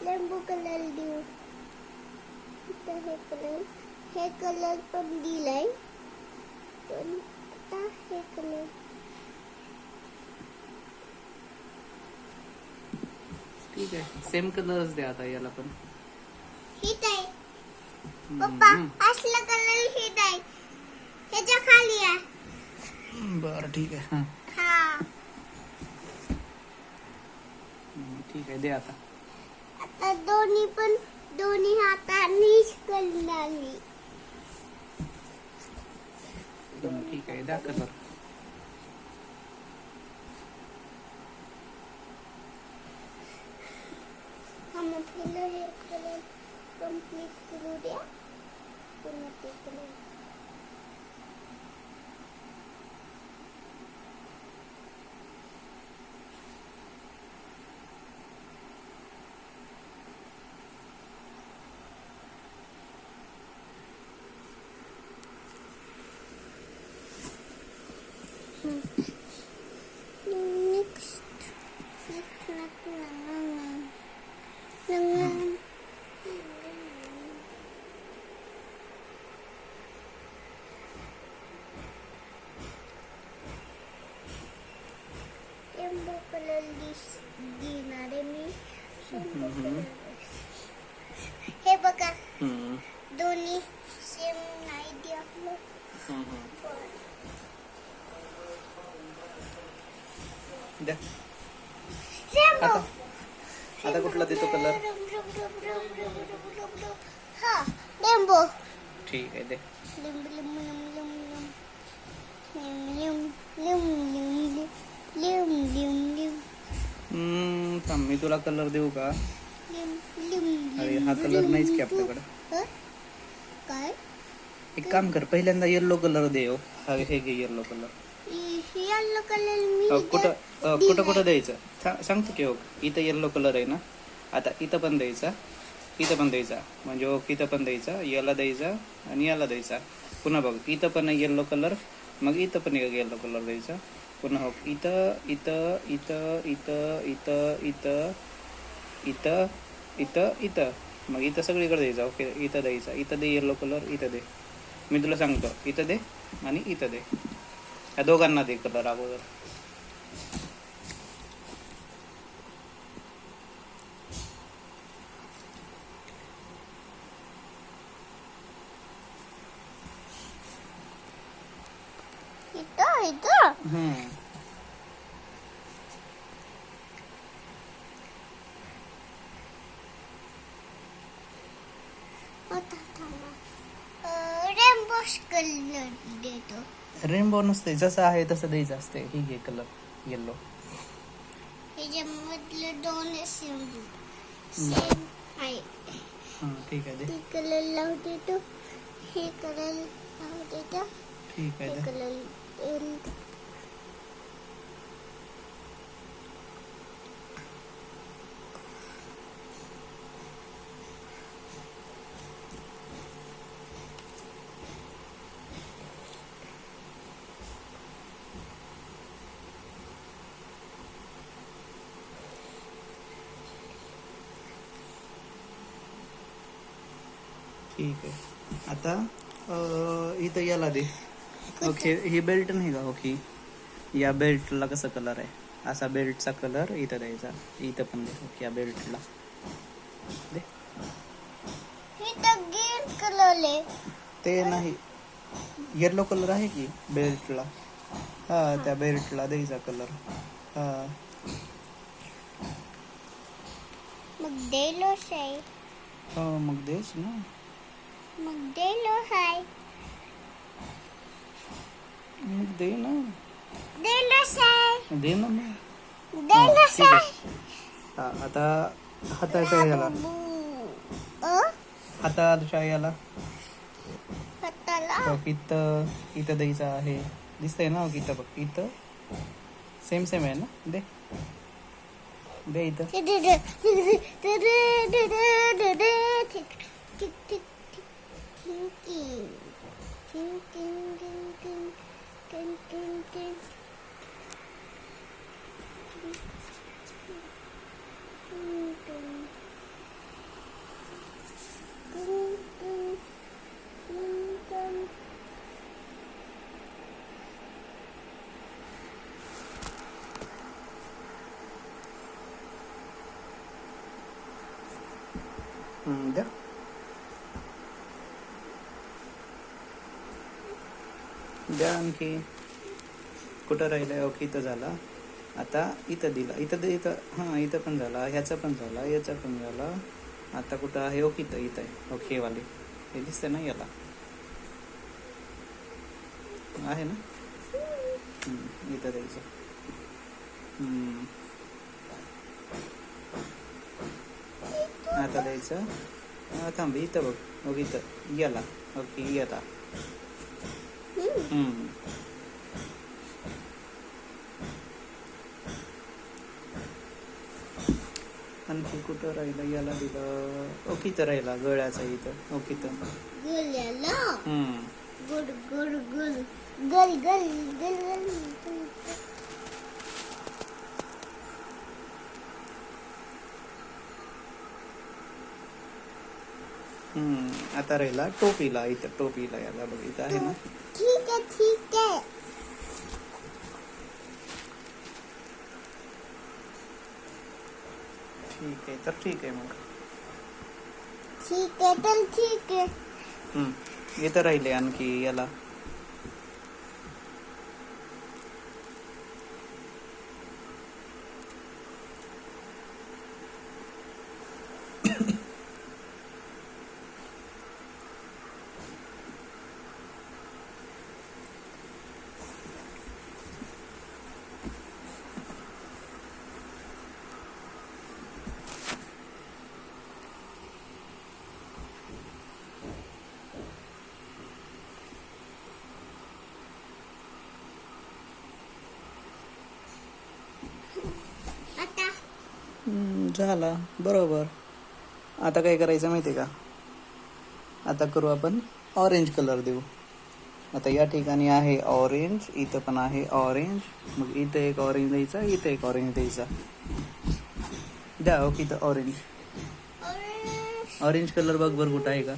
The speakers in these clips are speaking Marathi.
लिंबू कलर देऊ. इथं हे कलर पण दिलाय. पण आता हे कलर ठीक आहे, सेम कलरच दे आता याला पण. हिट आहे पप्पा. असला कलर हिट आहे. ह्याच्या खाली आहे. बरं ठीक आहे. हां हा ठीक आहे, दे आता. आता दोन्ही हातांनीच करणार मी. ठीक आहे, द्या कलर. मग पहिलं हे कलर कंप्लीट करू द्या. पुन्हा ते कलर रेनबो कलर देणार आहे मी. हे बघा दोन्ही सेम नाही दे आपलं. द्या रेनबो. आता कुठला देतो कलर? हा रेनबो. ठीक आहे, दे. लिंब लिंब लिंब लिंब लिंब लिंब लिंब लिंब लिंब लिंब थांब, मी तुला कलर देऊ का? लिंब लिंब. अरे हा कलर नाहीच की आपल्याकडे. काय? एक काम कर, पहिल्यांदा येल्लो कलर दे. हो हे घे येल्लो कलर. येल्लो कलर मी कुठं कुठं द्यायचं सांगतो की. हो इथं येल्लो कलर आहे ना, आता इथं पण द्यायचा, इथं पण द्यायचा. म्हणजे हो इथं पण द्यायचा, याला द्यायचा आणि याला द्यायचा. पुन्हा बघ इथं पण येल्लो कलर, मग इथं पण येल्लो कलर द्यायचा. पुन्हा हो इथं इथं इथं इथं इथं इथं इथं इथं इथं, मग इथं सगळीकडे द्यायचा. ओके, इथं द्यायचा, इथं दे येल्लो कलर, इथं दे. मी तुला सांगतो, इथं दे आणि इथं दे. या दोघांना दे कलर अगोदर. इथं रेनबो कलर देतो. रेनबो नसते, जसं आहे तसं द्यायचं असते. ही घे कलर येल्लो. ह्याच्यामधलं दोन सेम आहे. ठीक आहे, दे. हे कलर लावू देतो. हे कलर लावू देतो. ठीक आहे, हे दे. कलर ठीक आहे. आता इथं याला दे. ओके, ही बेल्ट नाही का? ओके, या बेल्टला कसा कलर आहे? असा बेल्टचा कलर इथं द्यायचा. इथं पण दे. ओके, या बेल्टला दे. इथं ग्रीन कलर आहे. ते नाही, येल्लो कलर आहे की बेल्टला. हा, त्या बेल्टला द्यायचा कलर. हा, मग देलोच आहे. हो मग देच ना. मग देलो आहे. मग दे ना. देलोच आहे. दे ना मग. देलोच ठीक आहे. आहे. हा, आता हाताच्या याला, हाताच्या याला हाताला बघ, इथं इथं द्यायचं आहे. दिसतंय ना? इथं बघ, इथं सेम सेम आहे ना. दे दे इथं. द्या. द्या आणखी. कुठं राहिलंय? ओके इथं झाला. आता इथं दिला. इथं हां इथं पण झाला. ह्याचा पण झाला. याचा पण झाला. आता कुठं आहे? ओके इथं आहे. ओके वाले हे दिसतंय ना याला आहे ना. इथं द्यायचं. आता द्यायचं. थांब इथं बघ. ओके इथं याला. ओके याला. आणखी कुठं राहिलं? याला दिलं. ओके इथं राहिला. गळ्याचा इथं. ओके इथं गल्याला हम्म. गुड गुड गुड गल गल गल गल आता राहिला टोपीला. इथं टोपीला याला बघ. इथं आहे ना. ठीक आहे ठीक आहे ठीक आहे तर ठीक आहे मग. ठीक आहे तर ठीक आहे. इथं राहिले आणखी याला. आता झाला बरोबर. आता काय करायचं माहिती आहे का? आता करू आपण ऑरेंज कलर देऊ. आता या ठिकाणी आहे ऑरेंज. इथं पण आहे ऑरेंज. मग इथं एक ऑरेंज द्यायचा. इथं एक ऑरेंज द्यायचा. द्या. ओके इथं ऑरेंज. ऑरेंज कलर बघ बरं कुठं आहे का?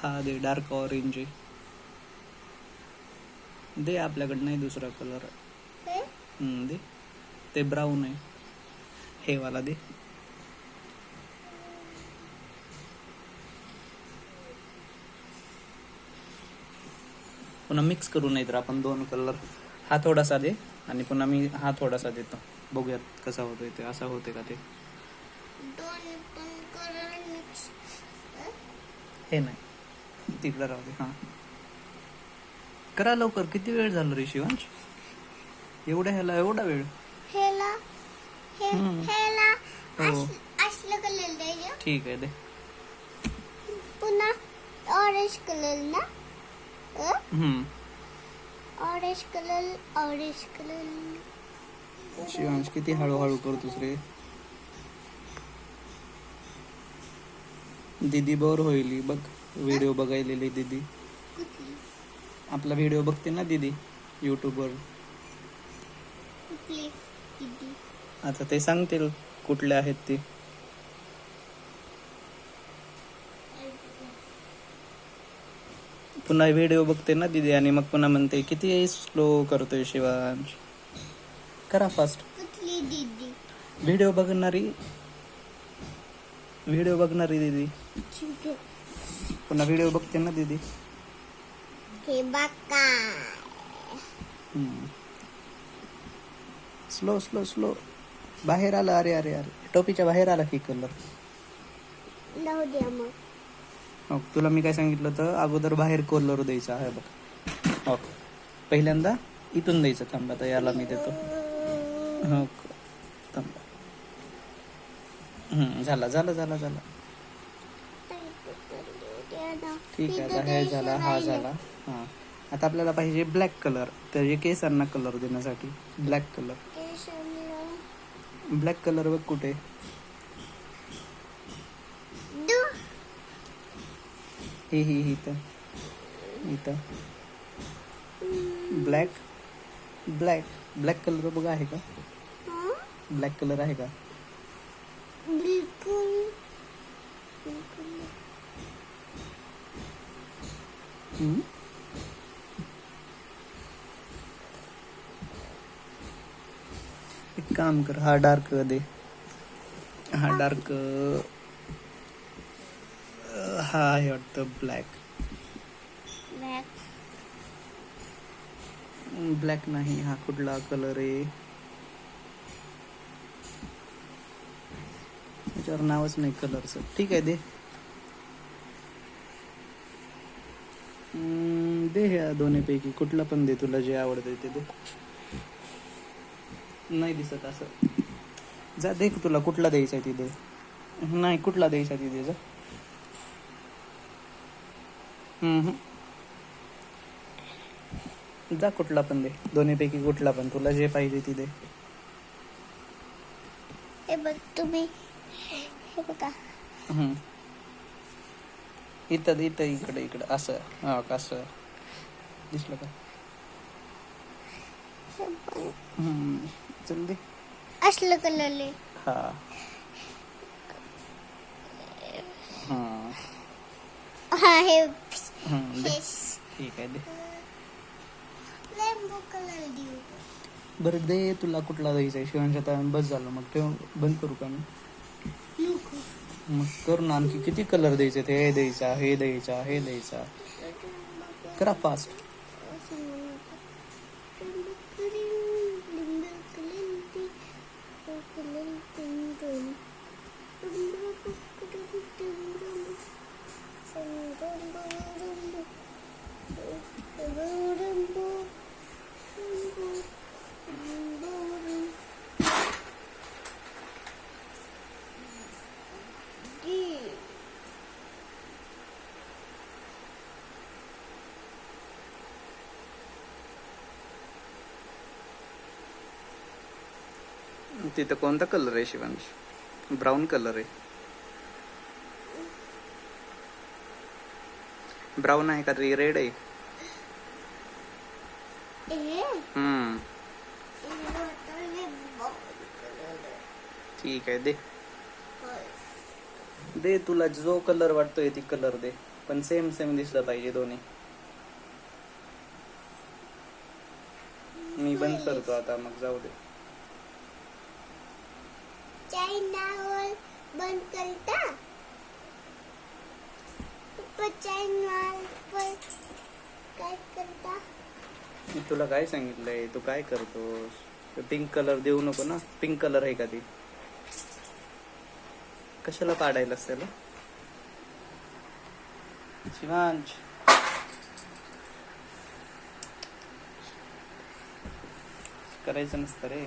हा दे. डार्क ऑरेंज आहे. दे. आपल्याकडे नाही दुसरा कलर. दे. ते ब्राऊन आहे. हे वाला दे. पुन्हा मिक्स करू. नाही तर आपण दोन कलर. हा थोडासा दे आणि पुन्हा मी हा थोडासा देतो. बघूयात कसा होतोय ते. असा होते का ते. दोन पण कलर मिक्स हे नाही तिकडं राहू दे. हां करा लवकर. किती वेळ झाला रे शिवांश? ह्याला एवढा वेळ? हेला हेला हो असलं कलर द्यायचं. ठीक आहे दे. पुन्हा ऑरेंज कलर ना. ऑरेंज कलर शिवांश किती हळूहळू करतोस रे. दीदी बोर होईल बघ. व्हिडिओ बघायलेली दीदी. कुठली आपला व्हिडिओ बघते ना दीदी यूट्यूबवर. कुठली किती आता ते सांगतील कुठले आहेत ते. पुन्हा व्हिडिओ बघते ना दीदी आणि मग पुन्हा म्हणते किती स्लो करतोय शिवांश. करा फास्ट. कुठली दीदी व्हिडिओ बघणारी दीदी. ठीक आहे. पुन्हा व्हिडिओ बघते ना दीदी. हे बघा स्लो स्लो स्लो. बाहेर आला. अरे अरे अरे टोपीच्या बाहेर आला की कलर. जाऊ द्या मग. हो तुला मी काय सांगितलं होतं अगोदर बाहेर कलर द्यायचा आहे बघ. हो पहिल्यांदा इथून द्यायचं. थांबा तर याला मी देतो. हो थांबा. झाला झाला झाला झाला. ठीक आहे. आता हे झाला. हा झाला. हां आता आपल्याला पाहिजे ब्लॅक कलर. तर केसांना कलर देण्यासाठी ब्लॅक कलर. ब्लॅक कलर बघ कुठे. हे इथं इथं ब्लॅक ब्लॅक ब्लॅक कलर बघा आहे का? ब्लॅक कलर आहे का? बिलकुल एक काम कर, हा डार्क दे, हा डार्क, हा आहे वाटतं ब्लॅक. ब्लॅक. ब्लॅक नाही, हा कुठला कलर आहे त्याच्यावर नावच नाही कलरचं. ठीक आहे दे. दे ह्या दोन्हीपैकी कुठला पण दे, तुला जे आवडते ते दे. नाही दिसत असं. जा दे, तुला कुठला द्यायचा आहे ती दे. नाही, कुठला द्यायचा ती दे जा. जा कुठला पण दे, दोन्हीपैकी कुठला पण, तुला जे पाहिजे ती दे. हे बघ तुम्ही, हे बघा. इथं इथं इकडे असं, हा असं दिसलं का? हे पण चल दे. असलं कलरले. हा हा हे दे. ठीक आहे दे. रेनबो कलर देऊ. बरं दे, तुला कुठला द्यायचा आहे? शिवांच्या आता बस झालं, मग तेव्हा बंद करू का मी? नको. मग करू ना, आणखी किती कलर द्यायचे? हे द्यायचा, हे द्यायचा, हे द्यायचा. करा फास्ट. तिथं कोणता कलर आहे शिवांश? ब्राऊन कलर आहे. ब्राऊन आहे का रेड आहे? ठीक आहे दे. दे, तुला जो कलर वाटतोय ती कलर दे, पण सेम सेम दिसलं पाहिजे दोन्ही. मी बंद करतो आता, मग जाऊ दे. चायनावर बंद करता. पप्पा चायनावर काय करता? मी तुला काय सांगितलंय? तू काय करतोस? पिंक कलर देऊ नको ना. पिंक कलर आहे का ती? कशाला पाडायलास त्याला? शिवांश, करायचं नसतं रे.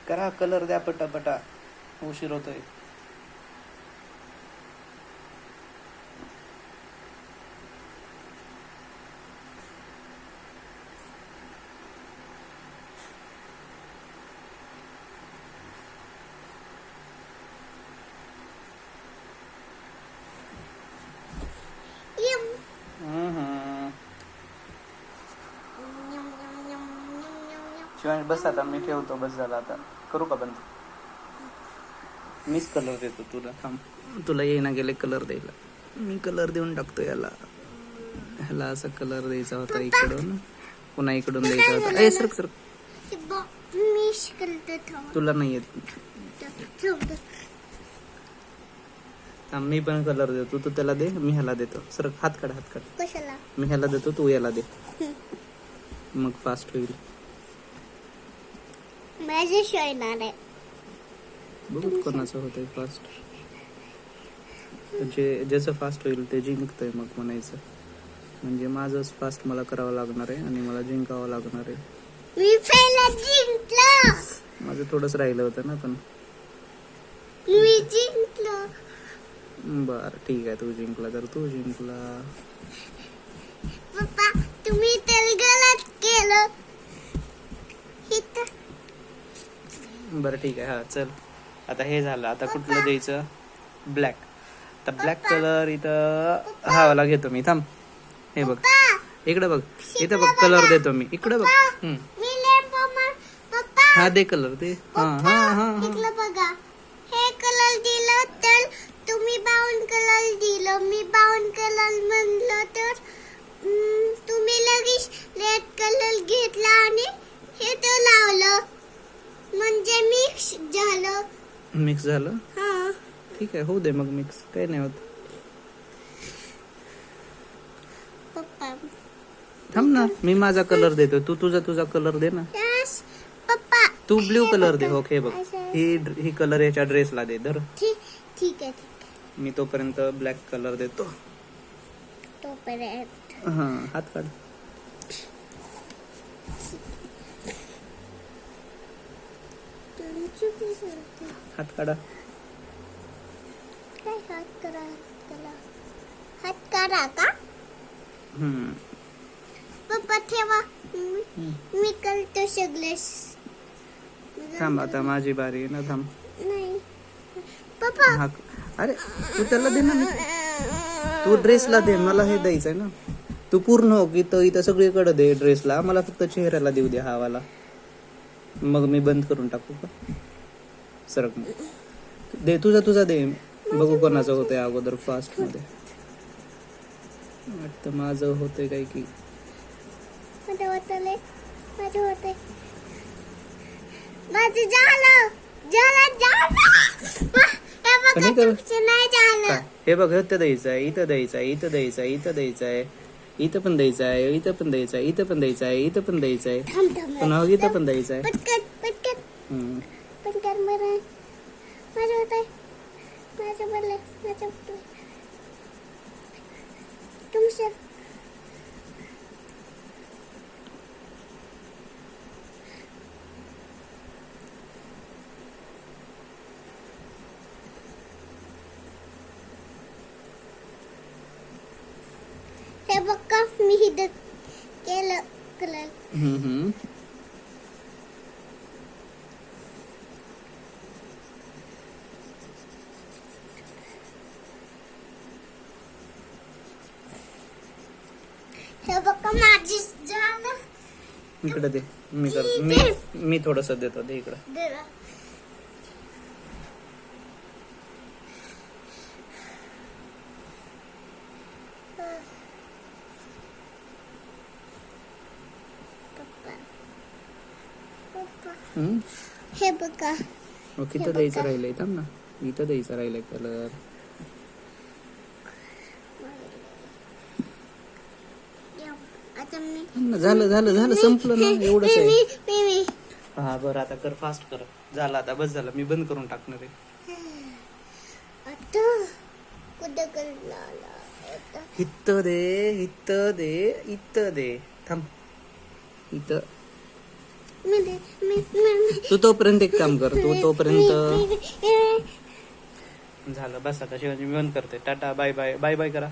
करा, कलर द्या पटापटा, उशीर होतोय. शिवांश बस आता, मी ठेवतो, बस झाला आता. करू का बंद? मीच कलर देतो तुला, थांब. तुला येईना गेले कलर द्यायला, मी कलर देऊन टाकतो याला. ह्याला असा कलर द्यायचा होता इकडून, पुन्हा इकडून द्यायचा होता. ए सरक सरक. तुला नाही येत. मी पण कलर देतो, तू त्याला दे, मी ह्याला देतो. सरक, हात काढ, हात काढ. कशाला? मी ह्याला देतो, तू याला दे, मग फास्ट होईल. माझे येणार आहे. बघू कोणाचं होतंय फास्ट. ज्याचं फास्ट होईल ते जिंकतंय मग म्हणायचं. म्हणजे माझंच फास्ट मला करावं लागणार आहे आणि मला जिंकावं लागणार आहे. मी पहिला जिंकलो. माझं थोडंच राहिलं होतं ना, पण मी जिंकलो. बर ठीक आहे, तू जिंकला तर तू जिंकला. पप्पा तुम्ही तेलगलात केलं. बरं ठीक आहे, हा चल. आता हे झालं, आता कुठलं द्यायचं? ब्लॅक. आता ब्लॅक कलर इथं हा वाला घेतो मी, थांब. हे बघ इकडे बघ, इथं बघ कलर देतो मी, इकडे बघ. हा दे कलर दे. हा हा हा इकडे बघा, हे कलर दिलं तर तुम्ही ब्राऊन कलर दिलं, मी ब्राऊन कलर म्हणलं तर तुम्ही लगेच रेड कलर घेतला आणि हे तर मिक्स झालं. हा ठीक आहे, होऊ दे मग मिक्स, काही नाही होत. पप्पा. थांब ना, मी माझा कलर देतो, तू तुझा कलर दे ना. यस पप्पा. तू ब्ल्यू हे कलर दे. बघा. ओके बघ, असं. ही कलर याच्या ड्रेसला दे. धर, ठीक ठीक आहे. मी तोपर्यंत ब्लॅक कलर देतो. तोपर्यंत हा, हात काढ. तुमची piece होती. हात काढा. काय हात करा हात करा का हम्म. पप्पा ठेवा. मी करतो सगळे. थांब, आता माझी बारी आहे ना. थांब. नाही पप्पा. हा, अरे तू त्याला दे ना. तू ड्रेसला दे, मला हे द्यायचंय ना. तू पूर्ण हो की इथं सगळीकडे दे ड्रेसला, मला फक्त चेहऱ्याला देऊ दे हावाला. मग मी बंद करून टाकू का? सरक मग. दे तुझा दे, बघू कोणाचं होतंय अगोदर फास्ट मध्ये. वाटतं माझं होतंय काय की. माझं होते माझं झालं. हे बघा, कधी कर? तुमचं नाही झालं. काय? हे बघ, इथं द्यायचं आहे, इथं द्यायचं आहे, इथं द्यायचं आहे, इथं द्यायचं आहे, इथं पण द्यायचं आहे, इथं पण द्यायचं आहे, इथं पण द्यायचं आहे, इथं पण द्यायचं आहे, थांब पुन्हा इथं पण द्यायचं आहे. पटकन हम्म. बरं. माझं होतंय. तुमचं हे बघा, मी इथं केलं कलर. हम्म. हे बघा, माझी झालं. इकडे दे, मी थोडस देतो. दे इकडं. जरा. पप्पा, हम्म. हे बघा. मग इथं द्यायचं राहिलंय. थांब ना, इथं द्यायचं राहिलंय कलर. आता मी झालं संपलं ना, एवढंच आहे. मी हा बरं, आता कर, फास्ट कर. झालं आता, बस झालं, मी बंद करून टाकणार आहे. आता कुठं करणार? इथं दे. थांब, इथं. तू तोपर्यंत एक काम कर, झालं बस. आता शिवाजी मी बंद करते. Ta-ta, bye bye. Bye bye करा.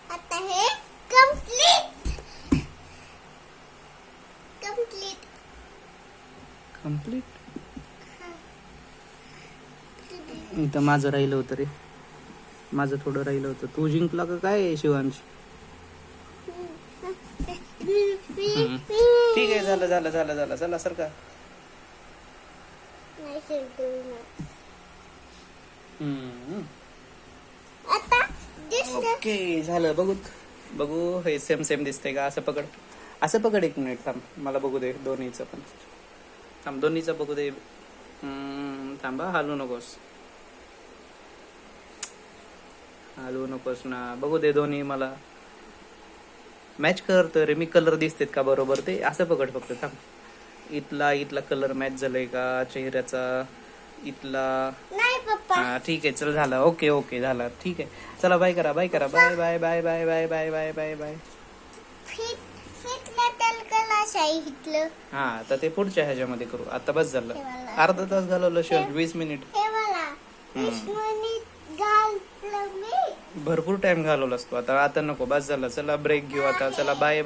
आता हे कंप्लीट. इथं माझं राहिलं होतं रे, माझं थोडं राहिलं होतं. तू जिंकला का काय शिवांश? ठीक आहे, झालं. चला सरका. आता दुसरं. ओके, झालं. बघू हे सेम दिसतंय का? असं पकड 1 मिनिट. थांब, मला बघू दे दोन्हीचं पण. थांब, दोन्हीचं बघू दे. थांबा, हालू नकोस ना. बघू दे दोन्ही मला मॅच करतो रे. मी कलर दिसतेत का बरोबर ते? असं पकड फक्त. थांब, इथला कलर मॅच झालाय का चेहऱ्याचा? इथला नाही पप्पा. हा, ठीक आहे, चल झालं. ओके झालं. ठीक आहे, चला बाय करा. बाय फिटलं तर कलाश आहे इथलं. हा, तर ते पुढच्या ह्याच्यामध्ये करू. आता बस झालं. हे मला. अर्धा तास घालवलं शिवाय 20 मिनिट. हे मला 20 मिनिट घाललं मी. भरपूर टाइम घालवला असतो. आता नको, बस झालं. चला ब्रेक घेऊ आता. चला बाय.